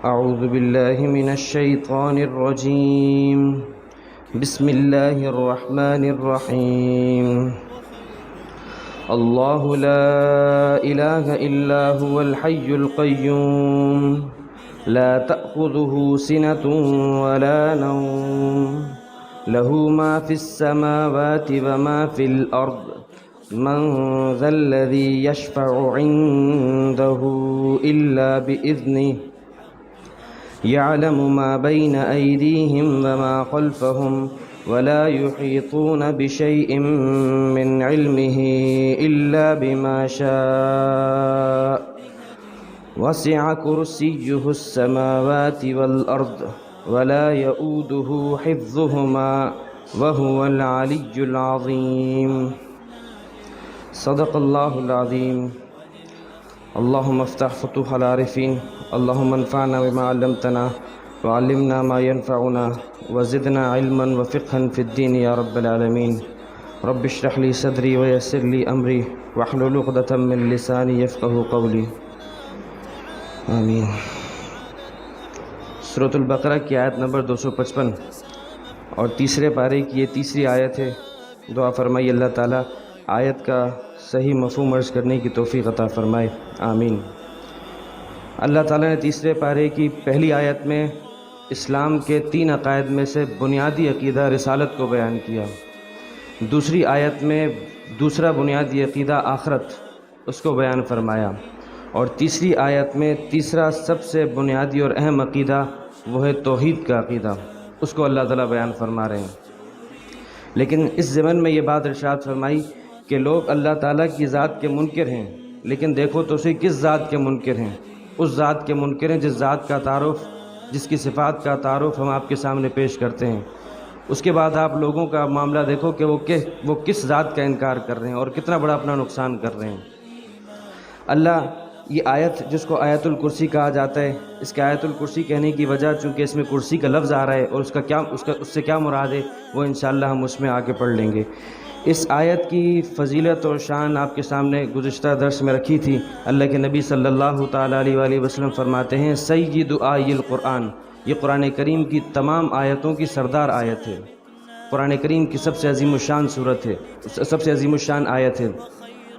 أعوذ بالله من الشيطان الرجيم. بسم الله الرحمن الرحيم. الله لا إله إلا هو الحي القيوم لا تأخذه سنة ولا نوم له ما في السماوات وما في الأرض من ذا الذي يشفع عنده إلا بإذنه يعلم ما بين أيديهم وما خلفهم ولا يحيطون بشيء من علمه إلا بما شاء وسع كرسيه السماوات والأرض ولا يؤوده حفظهما وهو العلي العظيم. صدق الله العظيم. اللهم افتح فتوح العارفين. اللهم انفعنا بما علمتنا وعلمنا ما ينفعنا وزدنا علما وفقها في الدين يا رب العالمين. رب اشرح لي صدري ويسر لي امري واحلل عقدة من لساني يفقهوا قولي. آمین. سورۃ البقرہ کی آیت نمبر 255 اور تیسرے پارے کی یہ تیسری آیت ہے. دعا فرمائی اللہ تعالیٰ آیت کا صحیح مفہوم عرض کرنے کی توفیق عطا فرمائے. آمین. اللہ تعالیٰ نے تیسرے پارے کی پہلی آیت میں اسلام کے 3 عقائد میں سے بنیادی عقیدہ رسالت کو بیان کیا. دوسری آیت میں دوسرا بنیادی عقیدہ آخرت اس کو بیان فرمایا. اور تیسری آیت میں تیسرا سب سے بنیادی اور اہم عقیدہ وہ ہے توحید کا عقیدہ، اس کو اللہ تعالیٰ بیان فرما رہے ہیں. لیکن اس ضمن میں یہ بات ارشاد فرمائی کہ لوگ اللہ تعالیٰ کی ذات کے منکر ہیں، لیکن دیکھو تو اسی کس ذات کے منکر ہیں؟ اس ذات کے منکر ہیں جس ذات کا تعارف، جس کی صفات کا تعارف ہم آپ کے سامنے پیش کرتے ہیں. اس کے بعد آپ لوگوں کا معاملہ دیکھو کہ وہ کس ذات کا انکار کر رہے ہیں اور کتنا بڑا اپنا نقصان کر رہے ہیں. اللہ یہ آیت جس کو آیت الکرسی کہا جاتا ہے، اس کے آیت الکرسی کہنے کی وجہ چونکہ اس میں کرسی کا لفظ آ رہا ہے اور اس سے کیا مراد ہے وہ انشاءاللہ ہم اس میں آگے پڑھ لیں گے. اس آیت کی فضیلت اور شان آپ کے سامنے گزشتہ درس میں رکھی تھی. اللہ کے نبی صلی اللہ تعالیٰ علیہ وآلہ وسلم فرماتے ہیں سید آئی القرآن، یہ قرآن کریم کی تمام آیتوں کی سردار آیت ہے، قرآن کریم کی سب سے عظیم الشان صورت ہے، سب سے عظیم الشان آیت ہے.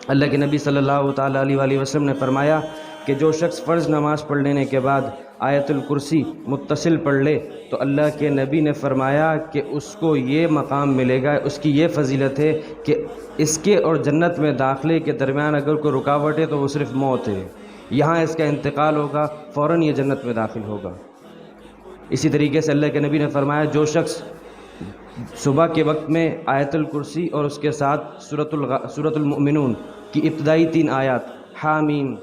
اللہ کے نبی صلی اللہ تعالیٰ علیہ وآلہ وسلم نے فرمایا کہ جو شخص فرض نماز پڑھ لینے کے بعد آیت الکرسی متصل پڑھ لے تو اللہ کے نبی نے فرمایا کہ اس کو یہ مقام ملے گا، اس کی یہ فضیلت ہے کہ اس کے اور جنت میں داخلے کے درمیان اگر کوئی رکاوٹ ہے تو وہ صرف موت ہے. یہاں اس کا انتقال ہوگا، فوراً یہ جنت میں داخل ہوگا. اسی طریقے سے اللہ کے نبی نے فرمایا جو شخص صبح کے وقت میں آیت الکرسی اور اس کے ساتھ سورۃ المؤمنون کی ابتدائی 3 آیات حامیم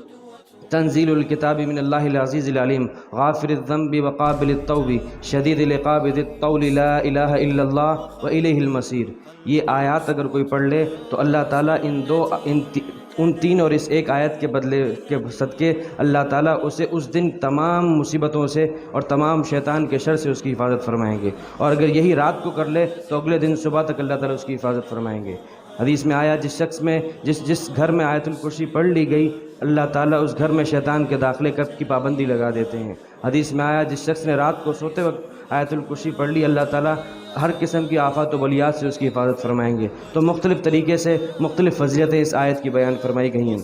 تنزیل الکتاب من اللہ العزیز العلیم غافر الذنب وقابل التوب شدید العقاب ذی الطول لا الہ الا اللہ والیہ المصیر، یہ آیات اگر کوئی پڑھ لے تو اللہ تعالیٰ ان 3 اور اس ایک آیت کے بدلے کے صدقے اللہ تعالیٰ اسے اس دن تمام مصیبتوں سے اور تمام شیطان کے شر سے اس کی حفاظت فرمائیں گے. اور اگر یہی رات کو کر لے تو اگلے دن صبح تک اللہ تعالیٰ اس کی حفاظت فرمائیں گے. حدیث میں آیا جس گھر میں آیت الکرسی پڑھ لی گئی اللہ تعالیٰ اس گھر میں شیطان کے داخلے کی پابندی لگا دیتے ہیں. حدیث میں آیا جس شخص نے رات کو سوتے وقت آیت الکرسی پڑھ لی اللہ تعالیٰ ہر قسم کی آفات و بلیات سے اس کی حفاظت فرمائیں گے. تو مختلف طریقے سے مختلف فضیلتیں اس آیت کی بیان فرمائی گئی ہیں.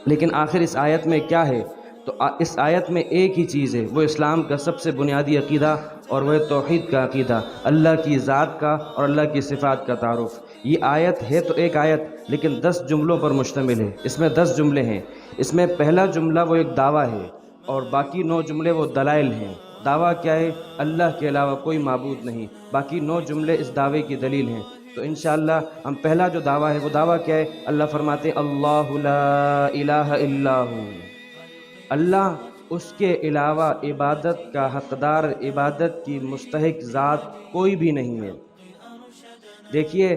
لیکن آخر اس آیت میں کیا ہے؟ تو اس آیت میں ایک ہی چیز ہے، وہ اسلام کا سب سے بنیادی عقیدہ اور وہ توحید کا عقیدہ، اللہ کی ذات کا اور اللہ کی صفات کا تعارف. یہ آیت ہے تو ایک آیت لیکن 10 جملوں پر مشتمل ہے. اس میں 10 جملے ہیں. اس میں پہلا جملہ وہ ایک دعویٰ ہے اور باقی 9 جملے وہ دلائل ہیں. دعویٰ کیا ہے؟ اللہ کے علاوہ کوئی معبود نہیں. باقی 9 جملے اس دعوے کی دلیل ہیں. تو انشاءاللہ ہم پہلا جو دعویٰ ہے وہ دعویٰ کیا ہے؟ اللہ فرماتے ہیں اللہ لا الہ الا ہو، اللہ اس کے علاوہ عبادت کا حقدار، عبادت کی مستحق ذات کوئی بھی نہیں ہے. دیکھیے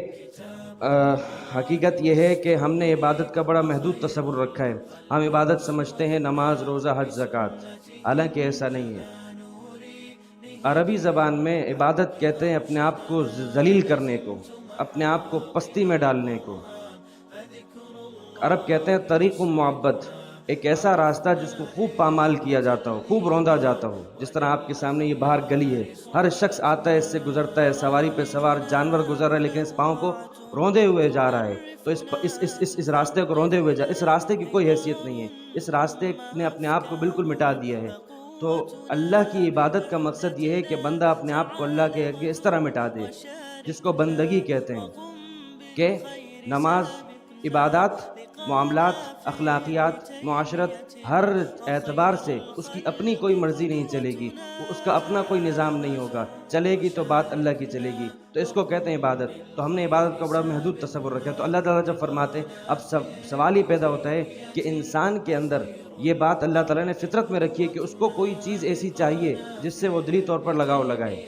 حقیقت یہ ہے کہ ہم نے عبادت کا بڑا محدود تصور رکھا ہے. ہم عبادت سمجھتے ہیں نماز، روزہ، حج، زکوٰۃ، حالانکہ ایسا نہیں ہے. عربی زبان میں عبادت کہتے ہیں اپنے آپ کو ذلیل کرنے کو، اپنے آپ کو پستی میں ڈالنے کو. عرب کہتے ہیں طریق معبد، ایک ایسا راستہ جس کو خوب پامال کیا جاتا ہو، خوب روندا جاتا ہو، جس طرح آپ کے سامنے یہ باہر گلی ہے، ہر شخص آتا ہے، اس سے گزرتا ہے، سواری پہ سوار جانور گزر رہا ہے، لیکن اس پاؤں کو روندے ہوئے جا رہا ہے، تو اس راستے کو روندے ہوئے اس راستے کی کوئی حیثیت نہیں ہے، اس راستے نے اپنے آپ کو بالکل مٹا دیا ہے۔ تو اللہ کی عبادت کا مقصد یہ ہے کہ بندہ اپنے آپ کو اللہ کے آگے اس طرح مٹا دے، جس کو بندگی کہتے ہیں، کہ نماز، عبادات، معاملات، اخلاقیات، معاشرت، ہر اعتبار سے اس کی اپنی کوئی مرضی نہیں چلے گی، اس کا اپنا کوئی نظام نہیں ہوگا، چلے گی تو بات اللہ کی چلے گی، تو اس کو کہتے ہیں عبادت۔ تو ہم نے عبادت کا بڑا محدود تصور رکھا ہے۔ تو اللہ تعالیٰ جب فرماتے ہیں، اب سوال ہی پیدا ہوتا ہے کہ انسان کے اندر یہ بات اللہ تعالیٰ نے فطرت میں رکھی ہے کہ اس کو کوئی چیز ایسی چاہیے جس سے وہ دلی طور پر لگاؤ لگائے،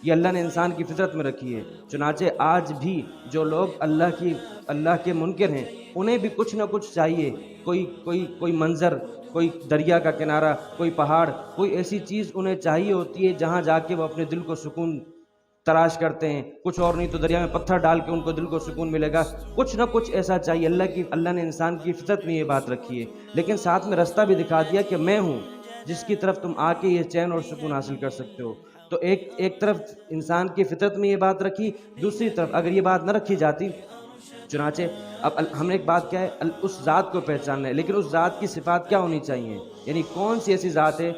یہ اللہ نے انسان کی فطرت میں رکھی ہے۔ چنانچہ آج بھی جو لوگ اللہ کے منکر ہیں، انہیں بھی کچھ نہ کچھ چاہیے، کوئی منظر، کوئی دریا کا کنارہ، کوئی پہاڑ، کوئی ایسی چیز انہیں چاہیے ہوتی ہے جہاں جا کے وہ اپنے دل کو سکون تلاش کرتے ہیں، کچھ اور نہیں تو دریا میں پتھر ڈال کے ان کو دل کو سکون ملے گا، کچھ نہ کچھ ایسا چاہیے۔ اللہ نے انسان کی فطرت میں یہ بات رکھی ہے، لیکن ساتھ میں رستہ بھی دکھا دیا کہ میں ہوں جس کی طرف تم آ کے یہ چین اور سکون حاصل کر سکتے ہو۔ تو ایک طرف انسان کی فطرت میں یہ بات رکھی، دوسری طرف اگر یہ بات نہ رکھی جاتی، چنانچہ اب ہم نے ایک بات کیا ہے، اس ذات کو پہچاننا ہے، لیکن اس ذات کی صفات کیا ہونی چاہیے، یعنی کون سی ایسی ذات ہے۔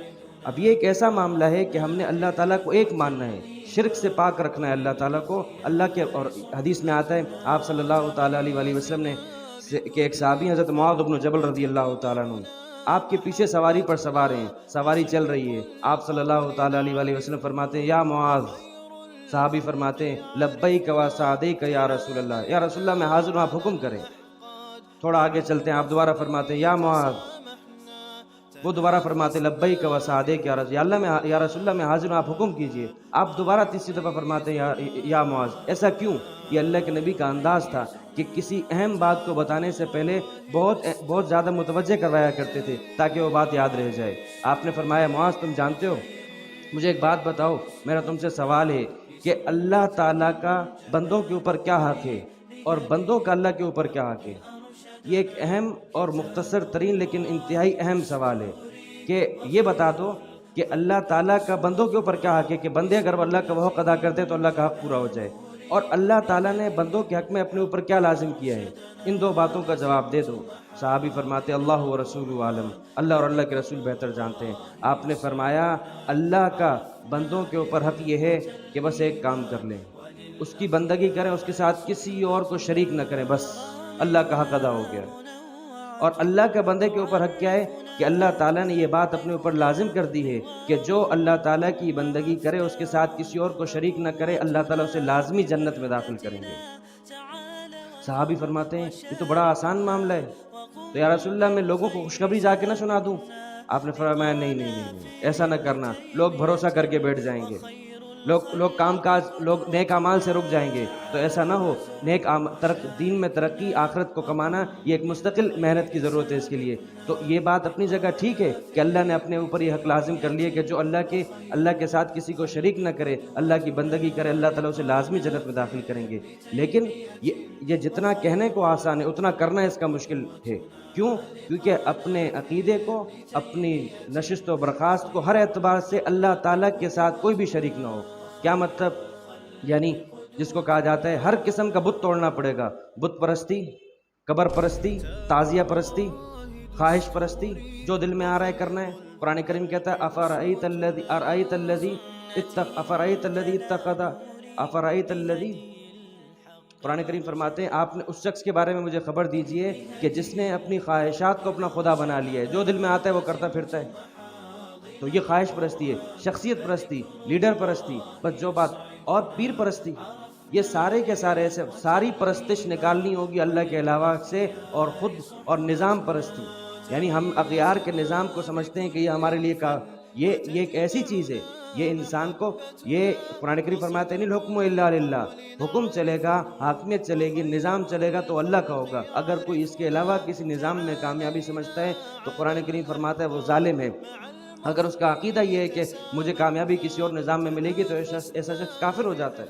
اب یہ ایک ایسا معاملہ ہے کہ ہم نے اللہ تعالیٰ کو ایک ماننا ہے، شرک سے پاک رکھنا ہے اللہ تعالیٰ کو، اللہ کے، اور حدیث میں آتا ہے آپ صلی اللہ تعالیٰ علیہ وآلہ وسلم نے کہ ایک صحابی حضرت معاذ بن جبل رضی اللہ تعالیٰ عنہ آپ کے پیچھے سواری پر سوار ہیں، سواری چل رہی ہے، آپ صلی اللہ تعالیٰ علیہ وآلہ وسلم فرماتے ہیں یا معاذ، صحابی فرماتے ہیں لبیک و سعدیک یا رسول اللہ، یا رسول اللہ میں حاضر ہوں، آپ حکم کریں۔ تھوڑا آگے چلتے ہیں، آپ دوبارہ فرماتے ہیں یا معاذ، وہ دوبارہ فرماتے ہیں لبیک و سعدیک یا رسول اللہ میں حاضر ہوں، آپ حکم کیجئے۔ آپ دوبارہ تیسری دفعہ فرماتے ہیں یا معاذ۔ ایسا کیوں؟ یہ اللہ کے نبی کا انداز تھا کہ کسی اہم بات کو بتانے سے پہلے بہت زیادہ متوجہ کروایا کرتے تھے تاکہ وہ بات یاد رہ جائے۔ آپ نے فرمایا معاذ تم جانتے ہو، مجھے ایک بات بتاؤ، میرا تم سے سوال ہے کہ اللہ تعالیٰ کا بندوں کے اوپر کیا حق ہے اور بندوں کا اللہ کے اوپر کیا حق ہے؟ یہ ایک اہم اور مختصر ترین لیکن انتہائی اہم سوال ہے کہ یہ بتا دو کہ اللہ تعالیٰ کا بندوں کے اوپر کیا حق ہے، کہ بندے اگر اللہ کا وہ حق ادا کرتے تو اللہ کا حق پورا ہو جائے، اور اللہ تعالیٰ نے بندوں کے حق میں اپنے اوپر کیا لازم کیا ہے، ان دو باتوں کا جواب دے دو۔ صحابی فرماتے اللہ و رسول عالم، اللہ اور اللہ کے رسول بہتر جانتے ہیں۔ آپ نے فرمایا اللہ کا بندوں کے اوپر حق یہ ہے کہ بس ایک کام کر لیں، اس کی بندگی کریں، اس کے ساتھ کسی اور کو شریک نہ کریں، بس اللہ کا حق ادا ہو گیا۔ اور اللہ کے بندے کے اوپر حق کیا ہے کہ اللہ تعالیٰ نے یہ بات اپنے اوپر لازم کر دی ہے کہ جو اللہ تعالیٰ کی بندگی کرے، اس کے ساتھ کسی اور کو شریک نہ کرے، اللہ تعالیٰ اسے لازمی جنت میں داخل کریں گے۔ صحابی فرماتے ہیں یہ تو بڑا آسان معاملہ ہے، تو یا رسول اللہ میں لوگوں کو خوشخبری جا کے نہ سنا دوں؟ آپ نے فرمایا نہیں، ایسا نہ کرنا، لوگ بھروسہ کر کے بیٹھ جائیں گے، لوگ کام کاج، لوگ نیک اعمال سے رک جائیں گے، تو ایسا نہ ہو۔ دین میں ترقی، آخرت کو کمانا، یہ ایک مستقل محنت کی ضرورت ہے اس کے لیے۔ تو یہ بات اپنی جگہ ٹھیک ہے کہ اللہ نے اپنے اوپر یہ حق لازم کر لیا کہ جو اللہ کے ساتھ کسی کو شریک نہ کرے، اللہ کی بندگی کرے، اللہ تعالیٰ اسے لازمی جنت میں داخل کریں گے۔ لیکن یہ جتنا کہنے کو آسان ہے اتنا کرنا اس کا مشکل ہے۔ کیوں؟ کیونکہ اپنے عقیدے کو، اپنی نشست و برخاست کو ہر اعتبار سے اللہ تعالیٰ کے ساتھ کوئی بھی شریک نہ ہو۔ کیا مطلب؟ یعنی جس کو کہا جاتا ہے ہر قسم کا بت توڑنا پڑے گا، بت پرستی، قبر پرستی، تعزیہ پرستی، خواہش پرستی، جو دل میں آ رہا ہے کرنا ہے۔ قرآن کریم کہتا ہے افرأیت الذی اتخذ، افرأیت الذی، قرآن کریم فرماتے ہیں آپ نے اس شخص کے بارے میں مجھے خبر دیجئے کہ جس نے اپنی خواہشات کو اپنا خدا بنا لیا ہے، جو دل میں آتا ہے وہ کرتا پھرتا ہے۔ تو یہ خواہش پرستی ہے، شخصیت پرستی، لیڈر پرستی، بس جو بات، اور پیر پرستی، یہ سارے کے سارے ایسے ساری پرستش نکالنی ہوگی اللہ کے علاوہ سے، اور خود اور نظام پرستی، یعنی ہم اغیار کے نظام کو سمجھتے ہیں کہ یہ ہمارے لیے یہ ایک ایسی چیز ہے، یہ انسان کو، یہ قرآن کریم فرماتے ہیں الحکم الا للہ، حکم چلے گا، حاکمیت چلے گی، نظام چلے گا تو اللہ کا ہوگا۔ اگر کوئی اس کے علاوہ کسی نظام میں کامیابی سمجھتا ہے تو قرآن کریم فرماتا ہے وہ ظالم ہے۔ اگر اس کا عقیدہ یہ ہے کہ مجھے کامیابی کسی اور نظام میں ملے گی تو ایسا شخص کافر ہو جاتا ہے۔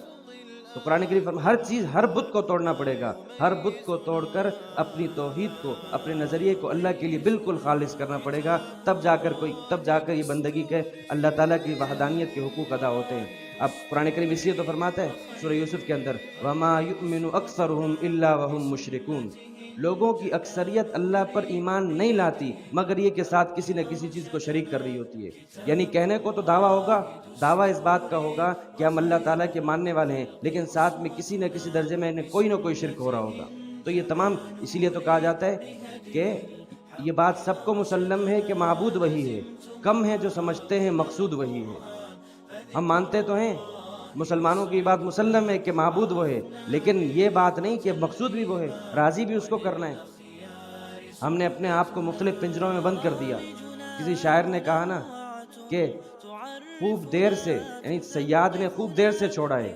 تو قرآن کریم فرما ہر چیز، ہر بت کو توڑنا پڑے گا، ہر بت کو توڑ کر اپنی توحید کو، اپنے نظریے کو اللہ کے لیے بالکل خالص کرنا پڑے گا، تب جا کر یہ بندگی کے اللہ تعالیٰ کی وحدانیت کے حقوق ادا ہوتے ہیں۔ اب قرآن کریم اس لیے تو فرماتا ہے سورہ یوسف کے اندر وَمَا يُؤْمِنُ أَكْثَرُهُمْ إِلَّا وَهُمْ مُشْرِكُونَ، لوگوں کی اکثریت اللہ پر ایمان نہیں لاتی مگر یہ کہ ساتھ کسی نہ کسی چیز کو شریک کر رہی ہوتی ہے۔ یعنی کہنے کو تو دعویٰ ہوگا، دعویٰ اس بات کا ہوگا کہ ہم اللہ تعالیٰ کے ماننے والے ہیں، لیکن ساتھ میں کسی نہ کسی درجے میں انہیں کوئی نہ کوئی شرک ہو رہا ہوگا۔ تو یہ تمام اسی لیے تو کہا جاتا ہے کہ یہ بات سب کو مسلم ہے کہ معبود وہی ہے، کم ہے جو سمجھتے ہیں مقصود وہی ہے۔ ہم مانتے تو ہیں، مسلمانوں کی بات مسلم ہے کہ معبود وہ ہے، لیکن یہ بات نہیں کہ مقصود بھی وہ ہے، راضی بھی اس کو کرنا ہے۔ ہم نے اپنے آپ کو مختلف پنجروں میں بند کر دیا۔ کسی شاعر نے کہا نا کہ خوب دیر سے، یعنی صیاد نے خوب دیر سے چھوڑا ہے۔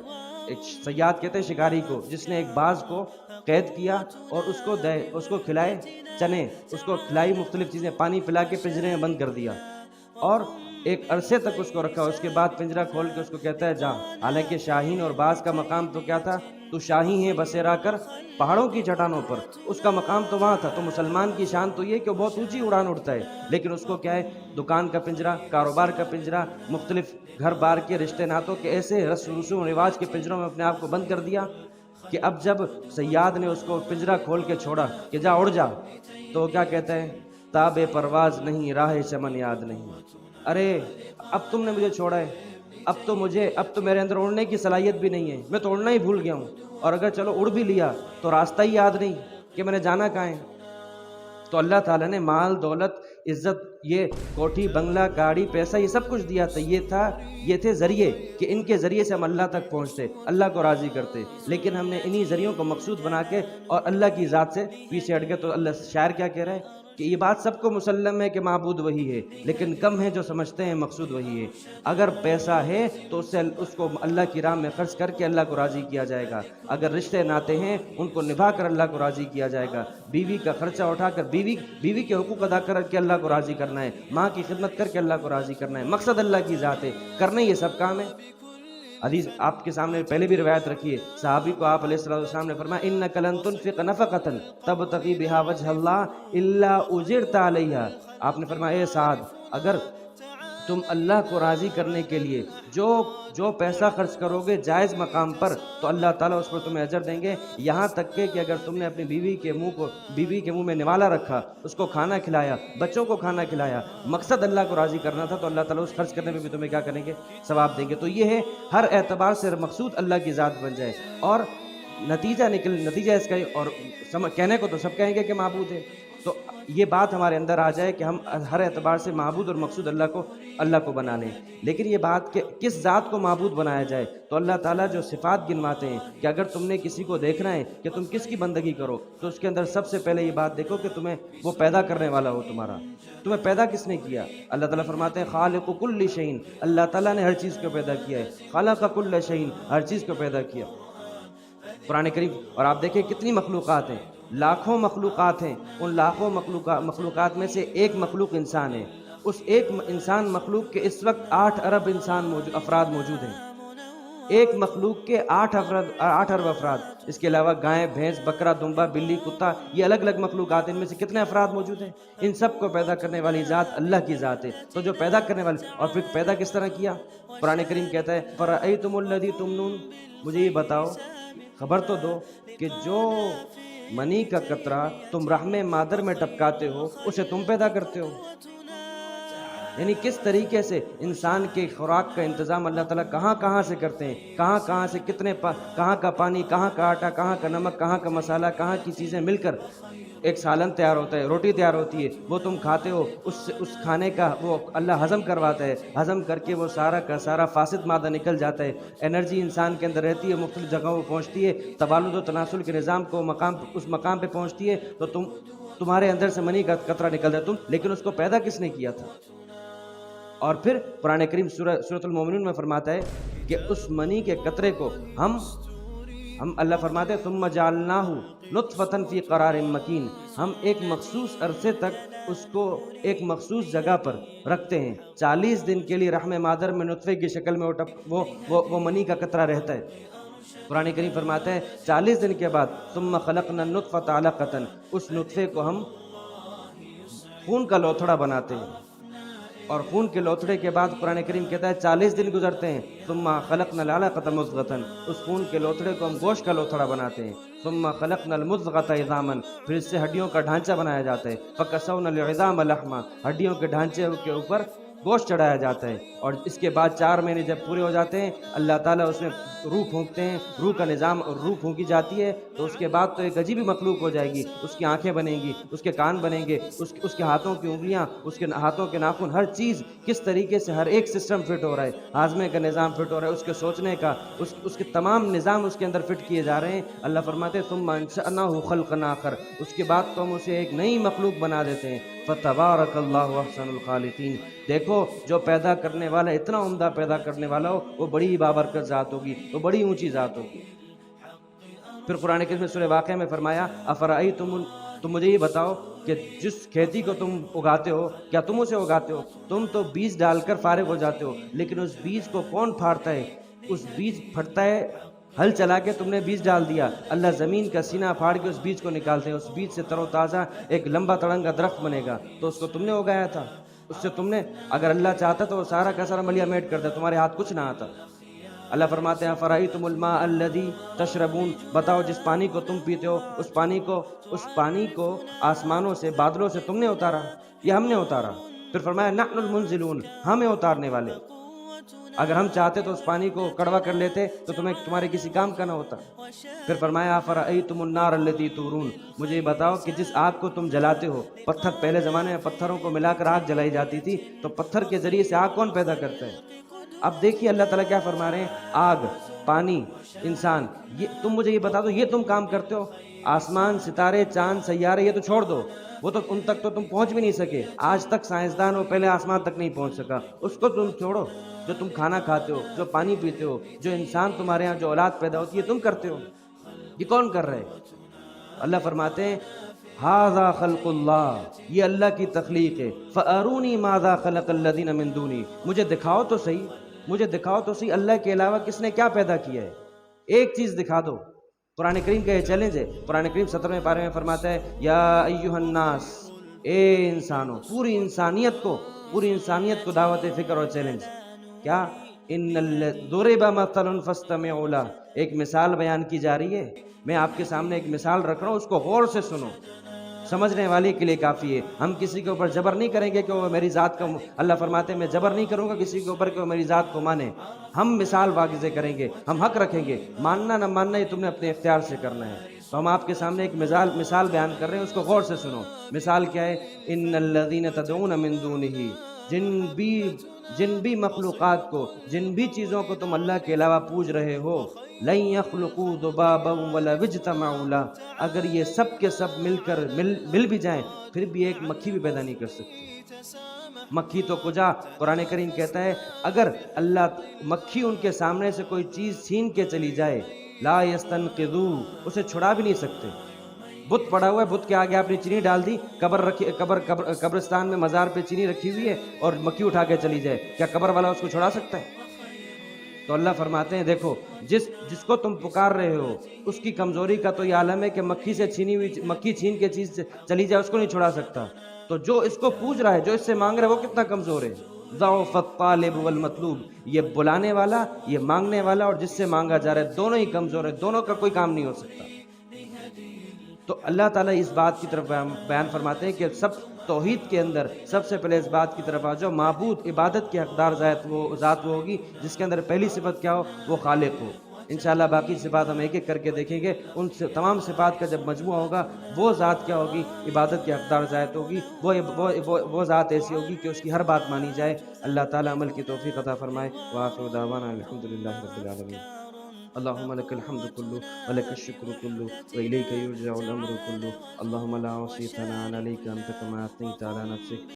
ایک صیاد کہتے ہیں شکاری کو، جس نے ایک باز کو قید کیا اور اس کو کھلائے چنے، اس کو کھلائی مختلف چیزیں، پانی پلا کے پنجرے میں بند کر دیا اور ایک عرصے تک اس کو رکھا۔ اس کے بعد پنجرہ کھول کے اس کو کہتا ہے جا۔ حالانکہ شاہین اور باز کا مقام تو کیا تھا؟ تو شاہی ہے بسیرا کر پہاڑوں کی چٹانوں پر، اس کا مقام تو وہاں تھا۔ تو مسلمان کی شان تو یہ کہ وہ بہت اونچی اڑان اڑتا ہے، لیکن اس کو کیا ہے؟ دکان کا پنجرہ، کاروبار کا پنجرہ، مختلف گھر بار کے رشتے ناتوں کے ایسے رسم و رواج کے پنجروں میں اپنے آپ کو بند کر دیا کہ اب جب صیاد نے اس کو پنجرہ کھول کے چھوڑا کہ جا اڑ جا، تو وہ کیا کہتا ہے؟ تاب پرواز نہیں، راہ چمن یاد نہیں۔ ارے اب تم نے مجھے چھوڑا ہے، اب تو میرے اندر اڑنے کی صلاحیت بھی نہیں ہے، میں تو اڑنا ہی بھول گیا ہوں، اور اگر چلو اڑ بھی لیا تو راستہ ہی یاد نہیں کہ میں نے جانا کہاں ہے۔ تو اللہ تعالیٰ نے مال، دولت، عزت، یہ کوٹھی، بنگلہ، گاڑی، پیسہ، یہ سب کچھ دیا تھا۔ یہ تھے ذریعے کہ ان کے ذریعے سے ہم اللہ تک پہنچتے، اللہ کو راضی کرتے، لیکن ہم نے انہی ذریعوں کو مقصود بنا کے اور اللہ کی ذات سے پیچھے ہٹ گئے۔ تو اللہ شاعر کیا کہہ رہا ہے کہ یہ بات سب کو مسلم ہے کہ معبود وہی ہے، لیکن کم ہے جو سمجھتے ہیں مقصود وہی ہے۔ اگر پیسہ ہے تو اس کو اللہ کی راہ میں خرچ کر کے اللہ کو راضی کیا جائے گا، اگر رشتے ناتے ہیں ان کو نبھا کر اللہ کو راضی کیا جائے گا، بیوی کا خرچہ اٹھا کر بیوی کے حقوق ادا کر کے اللہ کو راضی کرنا ہے، ماں کی خدمت کر کے اللہ کو راضی کرنا ہے، مقصد اللہ کی ذات ہے، کرنا یہ سب کام ہے۔ حدیث آپ کے سامنے پہلے بھی روایت رکھی ہے، صحابی کو آپ علیہ السلام نے فرمایا انک لن تنفق نفقۃ تبتغی بہا وجہ اللہ الا اجرت علیہا۔ آپ نے فرمایا اے سعد، اگر تم اللہ کو راضی کرنے کے لیے جو پیسہ خرچ کرو گے جائز مقام پر تو اللہ تعالیٰ اس پر تمہیں اجر دیں گے، یہاں تک کہ اگر تم نے اپنی بیوی کے منہ میں نوالا رکھا، اس کو کھانا کھلایا، بچوں کو کھانا کھلایا، مقصد اللہ کو راضی کرنا تھا، تو اللہ تعالیٰ اس خرچ کرنے میں بھی تمہیں کیا کریں گے؟ ثواب دیں گے۔ تو یہ ہے ہر اعتبار سے مقصود اللہ کی ذات بن جائے، اور نتیجہ اس کا، اور کہنے کو تو سب کہیں گے کہ معبود ہے، تو یہ بات ہمارے اندر آ جائے کہ ہم ہر اعتبار سے معبود اور مقصود اللہ کو بنا لیں۔ لیکن یہ بات کہ کس ذات کو معبود بنایا جائے، تو اللہ تعالیٰ جو صفات گنواتے ہیں کہ اگر تم نے کسی کو دیکھنا ہے کہ تم کس کی بندگی کرو، تو اس کے اندر سب سے پہلے یہ بات دیکھو کہ تمہیں وہ پیدا کرنے والا ہو، تمہیں پیدا کس نے کیا؟ اللہ تعالیٰ فرماتے ہیں خالق کل شیء، اللہ تعالیٰ نے ہر چیز کو پیدا کیا ہے، خلق کل شیء، ہر چیز کو پیدا کیا۔ قرآن کریم، اور آپ دیکھیں کتنی مخلوقات ہیں، لاکھوں مخلوقات ہیں، ان لاکھوں مخلوقات میں سے ایک مخلوق انسان ہے، اس ایک انسان مخلوق کے اس وقت 8 ارب افراد موجود ہیں، ایک مخلوق کے 8 ارب افراد، اس کے علاوہ گائے، بھینس، بکرا، دمبا، بلی، کتا، یہ الگ الگ مخلوقات ہیں، ان میں سے کتنے افراد موجود ہیں؟ ان سب کو پیدا کرنے والی ذات اللہ کی ذات ہے۔ تو جو پیدا کرنے والی، اور پھر پیدا کس طرح کیا؟ قرآن کریم کہتا ہے فَرَأَيْتُمُ الَّذِي تُمْنُونَ، مجھے یہ بتاؤ، خبر تو دو کہ جو منی کا قطرہ تم رحم مادر میں ٹپکاتے ہو اسے تم پیدا کرتے ہو۔ یعنی کس طریقے سے انسان کے خوراک کا انتظام اللہ تعالیٰ کہاں سے کرتے ہیں، کہاں سے کہاں کا پانی، کہاں کا آٹا، کہاں کا نمک، کہاں کا مسالہ، کہاں کی چیزیں مل کر ایک سالن تیار ہوتا ہے، روٹی تیار ہوتی ہے، وہ تم کھاتے ہو، اس کھانے کا وہ اللہ ہضم کرواتا ہے، ہضم کر کے وہ سارا کا سارا فاسد مادہ نکل جاتا ہے، انرجی انسان کے اندر رہتی ہے، مختلف جگہوں پہ پہنچتی ہے، تبادل و تناسل کے نظام کو اس مقام پہ پہنچتی ہے، تو تمہارے اندر سے منی کا قطرہ نکلتا ہے، لیکن اس کو پیدا کس نے کیا تھا؟ اور پھر قرآن کریم سورۃ المومنون میں فرماتا ہے کہ اس منی کے قطرے کو ہم اللہ فرماتے ہیں ثم جعلناہ نطفۃ فی قرار مکین، ہم ایک مخصوص عرصے تک اس کو ایک مخصوص جگہ پر رکھتے ہیں، 40 دن کے لیے رحم مادر میں نطفے کی شکل میں وہ منی کا قطرہ رہتا ہے، قرآن کریم فرماتا ہے 40 دن کے بعد ثم خلقنا النطفۃ علقۃ، اس نطفے کو ہم خون کا لوتھڑا بناتے ہیں، اور خون کے لوتھڑے کے بعد قرآن کریم کہتا ہے 40 دن گزرتے ہیں، ثم خلقنا العلقۃ مضغۃ، اس خون کے لوتھڑے کو ہم گوشت کا لوتھڑا بناتے ہیں، ثم خلقنا المضغۃ عظاما، پھر اس سے ہڈیوں کا ڈھانچہ بنایا جاتا ہے، فکسونا العظام لحما، ہڈیوں کے ڈھانچے کے اوپر گوشت چڑھایا جاتا ہے، اور اس کے بعد 4 مہینے جب پورے ہو جاتے ہیں اللہ تعالیٰ اس میں روح پھونکتے ہیں، روح کا نظام، روح پھونکی جاتی ہے تو اس کے بعد تو ایک عجیب مخلوق ہو جائے گی، اس کی آنکھیں بنیں گی، اس کے کان بنیں گے، اس کے ہاتھوں کی انگلیاں، اس کے ہاتھوں کے ناخن، ہر چیز کس طریقے سے ہر ایک سسٹم فٹ ہو رہا ہے، ہاضمے کا نظام فٹ ہو رہا ہے، اس کے سوچنے کا، اس کے تمام نظام اس کے اندر فٹ کیے جا رہے ہیں۔ اللہ فرماتے ہیں ثم انشأناه خلقا آخر، اس کے بعد تو ہم اسے ایک نئی مخلوق بنا دیتے ہیں۔ فتبارک اللہ احسن الخالقین، دیکھو جو پیدا کرنے والا اتنا عمدہ پیدا کرنے والا ہو وہ بڑی بابرکت ذات ہوگی، وہ بڑی اونچی ذات ہوگی۔ پھر قرآن کریم میں سورہ واقعہ میں فرمایا افرأیتم، تم مجھے یہ بتاؤ کہ جس کھیتی کو تم اگاتے ہو کیا تم اسے اگاتے ہو؟ تم تو بیج ڈال کر فارغ ہو جاتے ہو، لیکن اس بیج کو کون پھاڑتا ہے؟ اس بیج پھٹتا ہے، ہل چلا کے تم نے بیج ڈال دیا، اللہ زمین کا سینہ پھاڑ کے اس بیج کو نکالتے ہیں، اس بیج سے تر و تازہ ایک لمبا تڑنگا درخت بنے گا، تو اس کو تم نے اگایا تھا، اس سے تم نے، اگر اللہ چاہتا تو وہ سارا کا سارا ملیا میٹ کرتا، تمہارے ہاتھ کچھ نہ آتا۔ اللہ فرماتے ہیں فرأیتم الماء الذی تشربون، بتاؤ جس پانی کو تم پیتے ہو اس پانی کو آسمانوں سے، بادلوں سے تم نے اتارا یا ہم نے اتارا؟ پھر فرمایا نحن المنزلون، ہمیں اتارنے والے، اگر ہم چاہتے تو اس پانی کو کڑوا کر لیتے تو تمہارے کسی کام کا نہ ہوتا۔ پھر فرمایا فرأیتم النار التي تورون، مجھے یہ بتاؤ کہ جس آگ کو تم جلاتے ہو، پتھر، پہلے زمانے میں پتھروں کو ملا کر آگ جلائی جاتی تھی، تو پتھر کے ذریعے سے آگ کون پیدا کرتا ہے؟ اب دیکھیے اللہ تعالیٰ کیا فرما رہے ہیں، آگ، پانی، انسان، یہ تم مجھے یہ بتا دو یہ تم کام کرتے ہو؟ آسمان، ستارے، چاند، سیارے یہ تو چھوڑ دو، وہ تو ان تک تو تم پہنچ بھی نہیں سکے، آج تک سائنسدان وہ پہلے آسمان تک نہیں پہنچ سکا، اس کو تم چھوڑو۔ جو تم کھانا کھاتے ہو، جو پانی پیتے ہو، جو انسان تمہارے ہاں جو اولاد پیدا ہوتی ہے تم کرتے ہو، یہ کون کر رہے؟ اللہ فرماتے ہیں ھذا خلق اللہ، یہ اللہ کی تخلیق ہے، فارونی ماذا خلق الذین من دونی، مجھے دکھاؤ تو صحیح، مجھے دکھاؤ تو صحیح اللہ کے علاوہ کس نے کیا پیدا کیا ہے، ایک چیز دکھا دو۔ قرآن کریم کا یہ چیلنج ہے، قرآن کریم 17ویں پارے میں فرماتا ہے یا ایھا الناس، اے انسانوں، پوری انسانیت کو دعوت فکر اور چیلنج، کیا ان ضرب مثل فاستمعوا له، ایک مثال بیان کی جا رہی ہے، میں آپ کے سامنے ایک مثال رکھ رہا ہوں، اس کو غور سے سنو، سمجھنے والے کے لیے کافی ہے، ہم کسی کے اوپر جبر نہیں کریں گے کہ وہ میری ذات کا، اللہ فرماتے ہیں میں جبر نہیں کروں گا کسی کے اوپر کہ وہ میری ذات کو مانے، ہم مثال واضح کریں گے، ہم حق رکھیں گے، ماننا نہ ماننا یہ تم نے اپنے اختیار سے کرنا ہے، تو ہم آپ کے سامنے ایک مثال بیان کر رہے ہیں، اس کو غور سے سنو۔ مثال کیا ہے؟ ان الذین تدعون من دونہ، جن بھی مخلوقات کو، جن بھی چیزوں کو تم اللہ کے علاوہ پوج رہے ہو، لن یخلقوا ذبابا ولو اجتمعوا له، اگر یہ سب کے سب مل بھی جائیں پھر بھی ایک مکھی بھی پیدا نہیں کر سکتی۔ مکھی تو کجا، قرآن کریم کہتا ہے اگر اللہ، مکھی ان کے سامنے سے کوئی چیز چھین کے چلی جائے، لا یستنقذوہ، اسے چھڑا بھی نہیں سکتے۔ بت پڑا ہوا ہے، بت کے آگے آپ نے چینی ڈال دی، قبرستان میں مزار پہ چینی رکھی ہوئی ہے اور مکھی اٹھا کے چلی جائے، کیا قبر والا اس کو چھڑا سکتا ہے؟ تو اللہ فرماتے ہیں دیکھو جس کو تم پکار رہے ہو اس کی کمزوری کا تو یہ عالم ہے کہ مکھی چھین کے چیز چلی جائے اس کو نہیں چھڑا سکتا، تو جو اس کو پوج رہا ہے، جو اس سے مانگ رہا ہے وہ کتنا کمزور ہے۔ ضعف الطالب والمطلوب، یہ بلانے والا، یہ مانگنے والا اور جس سے مانگا جا رہا ہے دونوں ہی کمزور ہے، دونوں کا کوئی کام نہیں ہو سکتا۔ تو اللہ تعالیٰ اس بات کی طرف بیان فرماتے ہیں کہ سب توحید کے اندر سب سے پہلے اس بات کی طرف آ جاؤ، معبود، عبادت کے حقدار ذات وہ ہوگی جس کے اندر پہلی صفت کیا ہو، وہ خالق ہو۔ انشاءاللہ باقی صفات ہم ایک ایک کر کے دیکھیں گے، ان سے تمام صفات کا جب مجموعہ ہوگا وہ ذات کیا ہوگی، عبادت کے حقدار ذات ہوگی، وہ ذات ایسی ہوگی کہ اس کی ہر بات مانی جائے۔ اللہ تعالیٰ عمل کی توفیق عطا فرمائے۔ وآخر دعوانا الحمدللہ رب العالمین۔ اللهم لك الحمد كله ولك الشكر كله وإليك يرجع الأمر كله، اللهم لا أحصي ثناء عليك أنت كما أثنيت على نفسك